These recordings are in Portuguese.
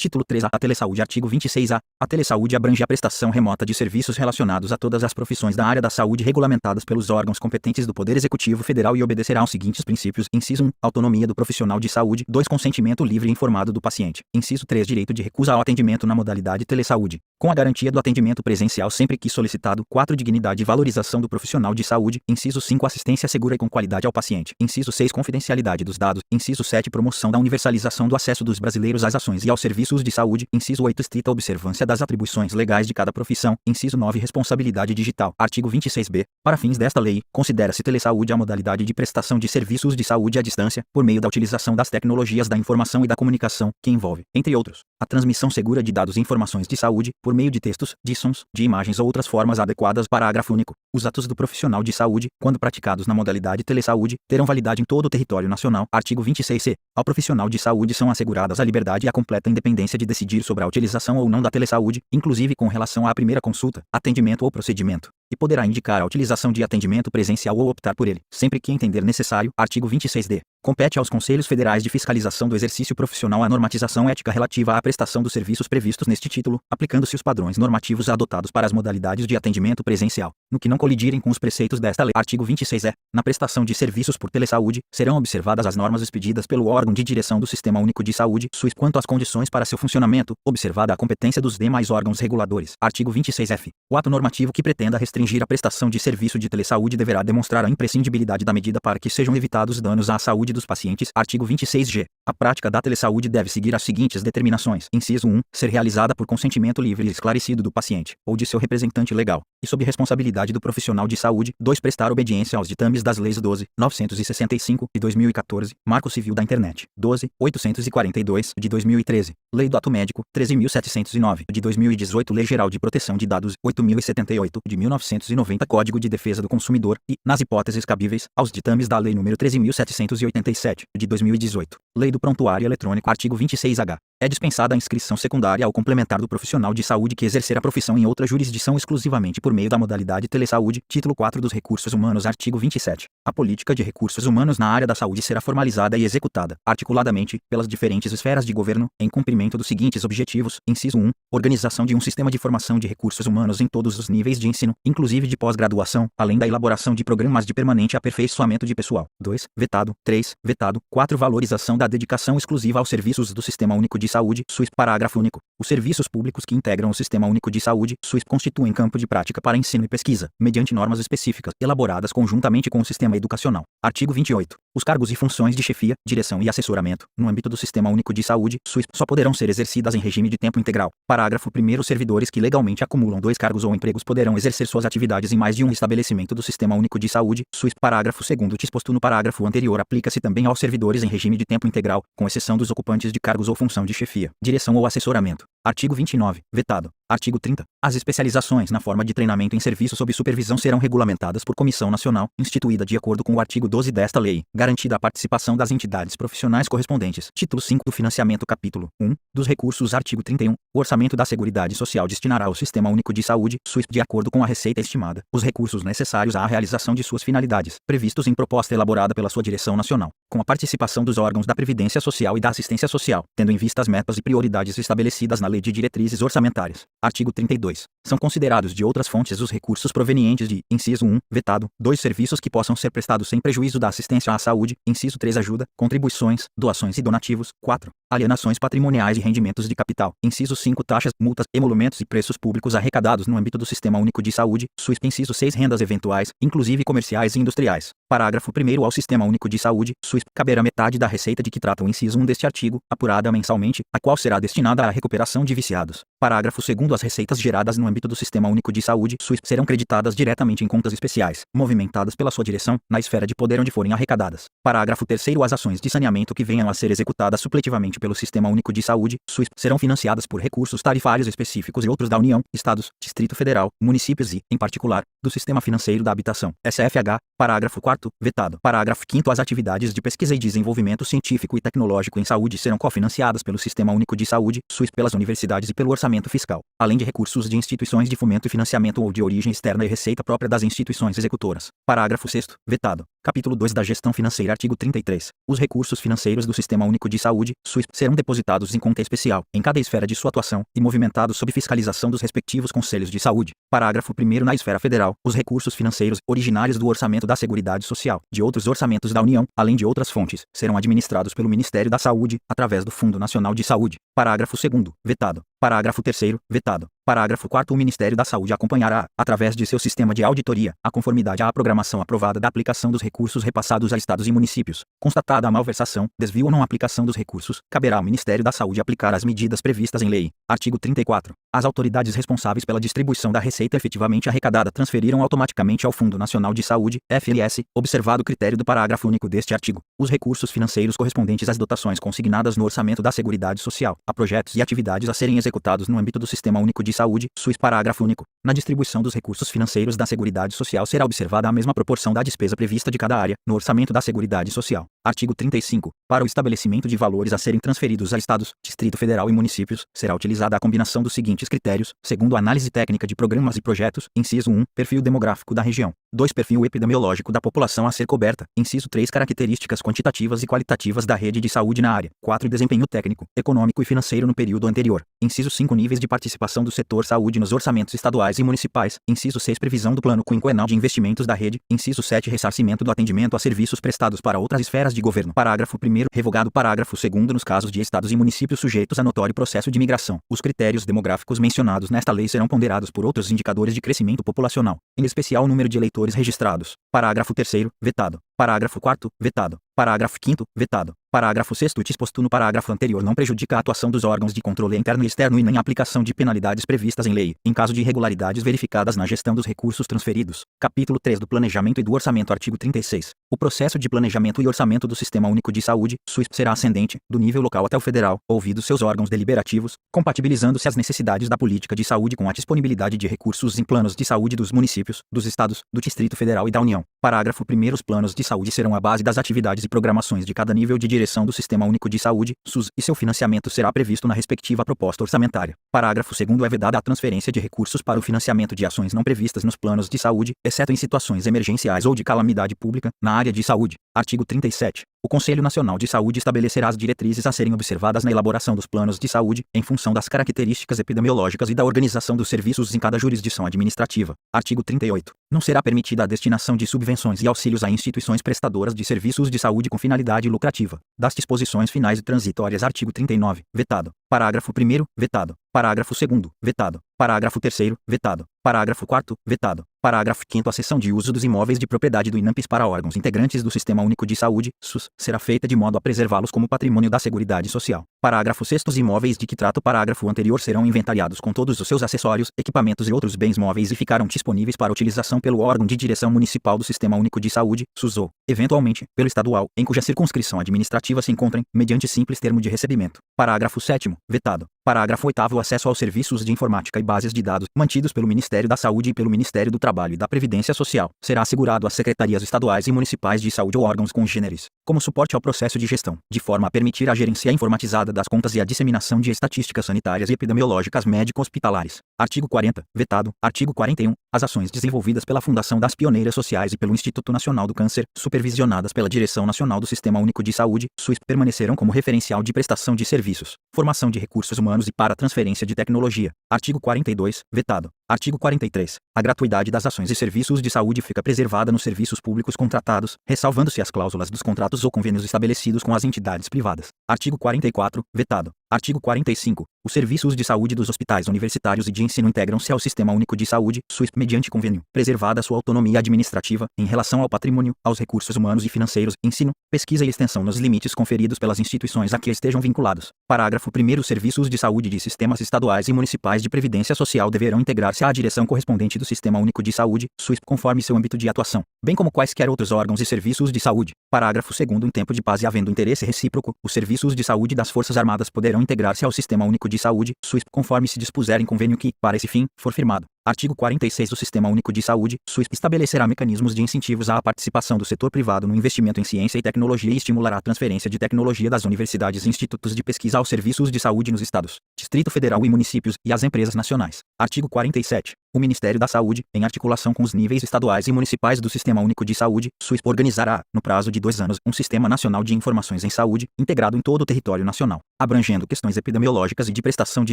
Título 3A. A telesaúde. Artigo 26A. A telesaúde abrange a prestação remota de serviços relacionados a todas as profissões da área da saúde regulamentadas pelos órgãos competentes do Poder Executivo Federal e obedecerá aos seguintes princípios. Inciso 1. Autonomia do profissional de saúde. 2. Consentimento livre e informado do paciente. Inciso 3. Direito de recusa ao atendimento na modalidade telesaúde, com a garantia do atendimento presencial sempre que solicitado. 4. Dignidade e valorização do profissional de saúde. Inciso 5. Assistência segura e com qualidade ao paciente. Inciso 6. Confidencialidade dos dados. Inciso 7. Promoção da universalização do acesso dos brasileiros às ações e aos serviços de saúde. Inciso 8. Estrita observância das atribuições legais de cada profissão. Inciso 9. Responsabilidade digital. Artigo 26b. Para fins desta lei, considera-se telesaúde a modalidade de prestação de serviços de saúde à distância, por meio da utilização das tecnologias da informação e da comunicação, que envolve, entre outros, a transmissão segura de dados e informações de saúde, por meio de textos, de sons, de imagens ou outras formas adequadas. Parágrafo único. Os atos do profissional de saúde, quando praticados na modalidade telesaúde, terão validade em todo o território nacional. Artigo 26c. Ao profissional de saúde são asseguradas a liberdade e a completa independência de decidir sobre a utilização ou não da telesaúde, inclusive com relação à primeira consulta, atendimento ou procedimento, e poderá indicar a utilização de atendimento presencial ou optar por ele, sempre que entender necessário. Artigo 26d. Compete aos Conselhos Federais de Fiscalização do Exercício Profissional a normatização ética relativa à prestação dos serviços previstos neste título, aplicando-se os padrões normativos adotados para as modalidades de atendimento presencial, no que não colidirem com os preceitos desta lei. Artigo 26e. Na prestação de serviços por telesaúde, serão observadas as normas expedidas pelo órgão de direção do Sistema Único de Saúde, SUS, quanto às condições para seu funcionamento, observada a competência dos demais órgãos reguladores. Artigo 26f. O ato normativo que pretenda restringir a prestação de serviço de telesaúde deverá demonstrar a imprescindibilidade da medida para que sejam evitados danos à saúde dos pacientes. Artigo 26g. A prática da telesaúde deve seguir as seguintes determinações. Inciso 1. Ser realizada por consentimento livre e esclarecido do paciente, ou de seu representante legal, e sob responsabilidade do profissional de saúde. 2. Prestar obediência aos ditames das leis 12.965, de 2014, Marco Civil da Internet, 12.842, de 2013, Lei do Ato Médico, 13.709, de 2018, Lei Geral de Proteção de Dados, 8.078, de 1990, Código de Defesa do Consumidor, e, nas hipóteses cabíveis, aos ditames da Lei nº 13.787, de 2018, Lei do Prontuário Eletrônico. Artigo 26h. É dispensada a inscrição secundária ao complementar do profissional de saúde que exercer a profissão em outra jurisdição exclusivamente por meio da modalidade telesaúde. Título 4 dos Recursos Humanos. Artigo 27. A política de recursos humanos na área da saúde será formalizada e executada, articuladamente, pelas diferentes esferas de governo, em cumprimento dos seguintes objetivos. Inciso 1. Organização de um sistema de formação de recursos humanos em todos os níveis de ensino, inclusive de pós-graduação, além da elaboração de programas de permanente aperfeiçoamento de pessoal. 2. Vetado. 3. Vetado. 4. Valorização da dedicação exclusiva aos serviços do Sistema Único de Saúde, SUS. Parágrafo único. Os serviços públicos que integram o Sistema Único de Saúde, SUS, constituem campo de prática para ensino e pesquisa, mediante normas específicas, elaboradas conjuntamente com o sistema educacional. Artigo 28. Os cargos e funções de chefia, direção e assessoramento, no âmbito do Sistema Único de Saúde, SUS, só poderão ser exercidas em regime de tempo integral. Parágrafo 1º. Servidores que legalmente acumulam 2 cargos ou empregos poderão exercer suas atividades em mais de um estabelecimento do Sistema Único de Saúde, SUS. Parágrafo 2º. O disposto no parágrafo anterior aplica-se também aos servidores em regime de tempo integral, com exceção dos ocupantes de cargos ou função de chefia, direção ou assessoramento. Artigo 29. Vetado. Artigo 30. As especializações na forma de treinamento em serviço sob supervisão serão regulamentadas por comissão nacional, instituída de acordo com o artigo 12 desta lei, garantida a participação das entidades profissionais correspondentes. Título 5 do Financiamento. Capítulo 1. Dos recursos. Artigo 31. O orçamento da Seguridade Social destinará ao Sistema Único de Saúde, SUS, de acordo com a receita estimada, os recursos necessários à realização de suas finalidades, previstos em proposta elaborada pela sua direção nacional, com a participação dos órgãos da Previdência Social e da Assistência Social, tendo em vista as metas e prioridades estabelecidas na Lei de Diretrizes Orçamentárias. Artigo 32. São considerados de outras fontes os recursos provenientes de: inciso 1. Vetado. 2. Serviços que possam ser prestados sem prejuízo da assistência à saúde. Inciso 3. Ajuda, contribuições, doações e donativos. 4. Alienações patrimoniais e rendimentos de capital. Inciso 5. Taxas, multas, emolumentos e preços públicos arrecadados no âmbito do Sistema Único de Saúde, SUS. Inciso 6. Rendas eventuais, inclusive comerciais e industriais. Parágrafo 1º. Ao Sistema Único de Saúde, SUS, caberá metade da receita de que trata o inciso 1 deste artigo, apurada mensalmente, a qual será destinada à recuperação de viciados. Parágrafo 2º. As receitas geradas no âmbito do Sistema Único de Saúde, SUS, serão creditadas diretamente em contas especiais, movimentadas pela sua direção, na esfera de poder onde forem arrecadadas. Parágrafo 3º. As ações de saneamento que venham a ser executadas supletivamente pelo Sistema Único de Saúde, SUS, serão financiadas por recursos tarifários específicos e outros da União, Estados, Distrito Federal, municípios e, em particular, do Sistema Financeiro da Habitação, SFH. Parágrafo 4º. Vetado. Parágrafo 5º. As atividades de pesquisa e desenvolvimento científico e tecnológico em saúde serão cofinanciadas pelo Sistema Único de Saúde, SUS, pelas universidades e pelo orçamento fiscal, além de recursos de instituições de fomento e financiamento ou de origem externa e receita própria das instituições executoras. Parágrafo 6º. Vetado. Capítulo 2 da Gestão Financeira. Artigo 33. Os recursos financeiros do Sistema Único de Saúde, SUS, serão depositados em conta especial, em cada esfera de sua atuação, e movimentados sob fiscalização dos respectivos Conselhos de Saúde. Parágrafo 1º. Na esfera federal, os recursos financeiros, originários do orçamento da Seguridade Social, de outros orçamentos da União, além de outras fontes, serão administrados pelo Ministério da Saúde, através do Fundo Nacional de Saúde. Parágrafo 2º. Vetado. Parágrafo 3º. Vetado. Parágrafo 4º. O Ministério da Saúde acompanhará, através de seu sistema de auditoria, a conformidade à programação aprovada da aplicação dos recursos repassados a estados e municípios. Constatada a malversação, desvio ou não aplicação dos recursos, caberá ao Ministério da Saúde aplicar as medidas previstas em lei. Artigo 34. As autoridades responsáveis pela distribuição da receita efetivamente arrecadada transferiram automaticamente ao Fundo Nacional de Saúde, FNS, observado o critério do parágrafo único deste artigo, os recursos financeiros correspondentes às dotações consignadas no orçamento da Seguridade Social, a projetos e atividades a serem executados no âmbito do Sistema Único de Saúde, SUS. Parágrafo único. Na distribuição dos recursos financeiros da Seguridade Social será observada a mesma proporção da despesa prevista de cada área, no orçamento da Seguridade Social. Artigo 35. Para o estabelecimento de valores a serem transferidos a estados, Distrito Federal e municípios, será utilizada a combinação dos seguintes critérios, segundo a análise técnica de programas e projetos. Inciso 1. Perfil demográfico da região. 2. Perfil epidemiológico da população a ser coberta. Inciso 3. Características quantitativas e qualitativas da rede de saúde na área. 4. Desempenho técnico, econômico e financeiro no período anterior. Inciso 5. Níveis de participação do setor saúde nos orçamentos estaduais e municipais. Inciso 6. Previsão do plano quinquenal de investimentos da rede. Inciso 7. Ressarcimento do atendimento a serviços prestados para outras esferas de governo. Parágrafo 1º. Revogado parágrafo 2º. Nos casos de estados e municípios sujeitos a notório processo de migração, os critérios demográficos mencionados nesta lei serão ponderados por outros indicadores de crescimento populacional, em especial o número de eleitores registrados. Parágrafo 3º. Vetado. Parágrafo 4º. Vetado. Parágrafo 5º. Vetado. Parágrafo 6º. O disposto no parágrafo anterior não prejudica a atuação dos órgãos de controle interno e externo e nem a aplicação de penalidades previstas em lei, em caso de irregularidades verificadas na gestão dos recursos transferidos. Capítulo 3 do Planejamento e do Orçamento. Artigo 36. O processo de planejamento e orçamento do Sistema Único de Saúde, SUS, será ascendente, do nível local até o federal, ouvidos seus órgãos deliberativos, compatibilizando-se as necessidades da política de saúde com a disponibilidade de recursos em planos de saúde dos municípios, dos estados, do Distrito Federal e da União. Parágrafo 1º. Os planos de saúde serão a base das atividades e programações de cada nível de direção do Sistema Único de Saúde, SUS, e seu financiamento será previsto na respectiva proposta orçamentária. Parágrafo 2º. É vedada a transferência de recursos para o financiamento de ações não previstas nos planos de saúde, exceto em situações emergenciais ou de calamidade pública, na área de saúde. Artigo 37. O Conselho Nacional de Saúde estabelecerá as diretrizes a serem observadas na elaboração dos planos de saúde, em função das características epidemiológicas e da organização dos serviços em cada jurisdição administrativa. Artigo 38. Não será permitida a destinação de subvenções e auxílios a instituições prestadoras de serviços de saúde com finalidade lucrativa. Das disposições finais e transitórias. Artigo 39. Vetado. Parágrafo 1º. Vetado. Parágrafo 2º. Vetado. Parágrafo 3º. Vetado. Parágrafo 4º. Vetado. Parágrafo 5º. A cessão de uso dos imóveis de propriedade do INAMPS para órgãos integrantes do Sistema Único de Saúde, SUS, será feita de modo a preservá-los como patrimônio da Seguridade Social. Parágrafo 6º. Os imóveis de que trata o parágrafo anterior serão inventariados com todos os seus acessórios, equipamentos e outros bens móveis e ficarão disponíveis para utilização pelo órgão de direção municipal do Sistema Único de Saúde, SUS ou, eventualmente, pelo estadual, em cuja circunscrição administrativa se encontrem, mediante simples termo de recebimento. Parágrafo 7º. Vetado. Parágrafo 8º. O acesso aos serviços de informática e bases de dados, mantidos pelo Ministério da Saúde e pelo Ministério do Trabalho e da Previdência Social, será assegurado às secretarias estaduais e municipais de saúde ou órgãos congêneres, como suporte ao processo de gestão, de forma a permitir a gerência informatizada das contas e a disseminação de estatísticas sanitárias e epidemiológicas médico-hospitalares. Artigo 40. Vetado. Artigo 41. As ações desenvolvidas pela Fundação das Pioneiras Sociais e pelo Instituto Nacional do Câncer, supervisionadas pela Direção Nacional do Sistema Único de Saúde, SUS, permanecerão como referencial de prestação de serviços, formação de recursos humanos e para transferência de tecnologia. Artigo 42. Vetado. Artigo 43. A gratuidade das ações e serviços de saúde fica preservada nos serviços públicos contratados, ressalvando-se as cláusulas dos contratos ou convênios estabelecidos com as entidades privadas. Artigo 44. Vetado. Artigo 45. Os serviços de saúde dos hospitais universitários e de ensino integram-se ao Sistema Único de Saúde, SUS, mediante convênio, preservada sua autonomia administrativa, em relação ao patrimônio, aos recursos humanos e financeiros, ensino, pesquisa e extensão nos limites conferidos pelas instituições a que estejam vinculados. Parágrafo 1º. Os serviços de saúde de sistemas estaduais e municipais de previdência social deverão integrar-se à direção correspondente do Sistema Único de Saúde, SUS, conforme seu âmbito de atuação, bem como quaisquer outros órgãos e serviços de saúde. Parágrafo 2º. Em tempo de paz e havendo interesse recíproco, os serviços de saúde das Forças Armadas poderão integrar-se ao Sistema Único de Saúde, SUS, conforme se dispuser em convênio que, para esse fim, for firmado. Artigo 46 do Sistema Único de Saúde, SUS, estabelecerá mecanismos de incentivos à participação do setor privado no investimento em ciência e tecnologia e estimulará a transferência de tecnologia das universidades e institutos de pesquisa aos serviços de saúde nos estados, Distrito Federal e municípios, e às empresas nacionais. Artigo 47. O Ministério da Saúde, em articulação com os níveis estaduais e municipais do Sistema Único de Saúde, SUS, organizará, no prazo de 2 anos, um Sistema Nacional de Informações em Saúde, integrado em todo o território nacional, abrangendo questões epidemiológicas e de prestação de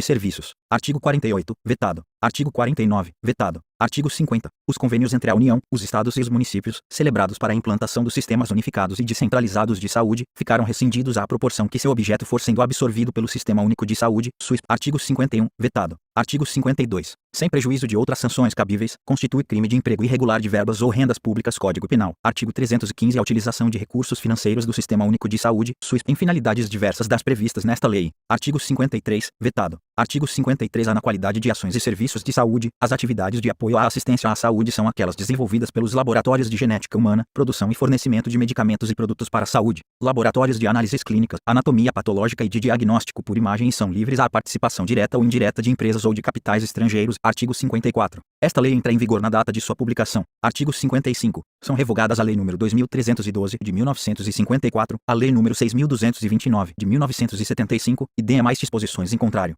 serviços. Artigo 48. Vetado. Artigo 49. Vetado. Artigo 50. Os convênios entre a União, os estados e os municípios, celebrados para a implantação dos sistemas unificados e descentralizados de saúde, ficaram rescindidos à proporção que seu objeto for sendo absorvido pelo Sistema Único de Saúde, SUS. Artigo 51. Vetado. Artigo 52. Sem prejuízo de outras sanções cabíveis, constitui crime de emprego irregular de verbas ou rendas públicas. Código Penal. Artigo 315. A utilização de recursos financeiros do Sistema Único de Saúde, SUS, em finalidades diversas das previstas nesta lei. Artigo 53. Vetado. Artigo 53. Na qualidade de ações e serviços de saúde, as atividades de apoio à assistência à saúde são aquelas desenvolvidas pelos laboratórios de genética humana, produção e fornecimento de medicamentos e produtos para a saúde, laboratórios de análises clínicas, anatomia patológica e de diagnóstico por imagem e são livres à participação direta ou indireta de empresas ou de capitais estrangeiros. Artigo 54. Esta lei entra em vigor na data de sua publicação. Artigo 55. São revogadas a Lei nº 2312, de 1954, a Lei nº 6229, de 1975, e demais disposições em contrário.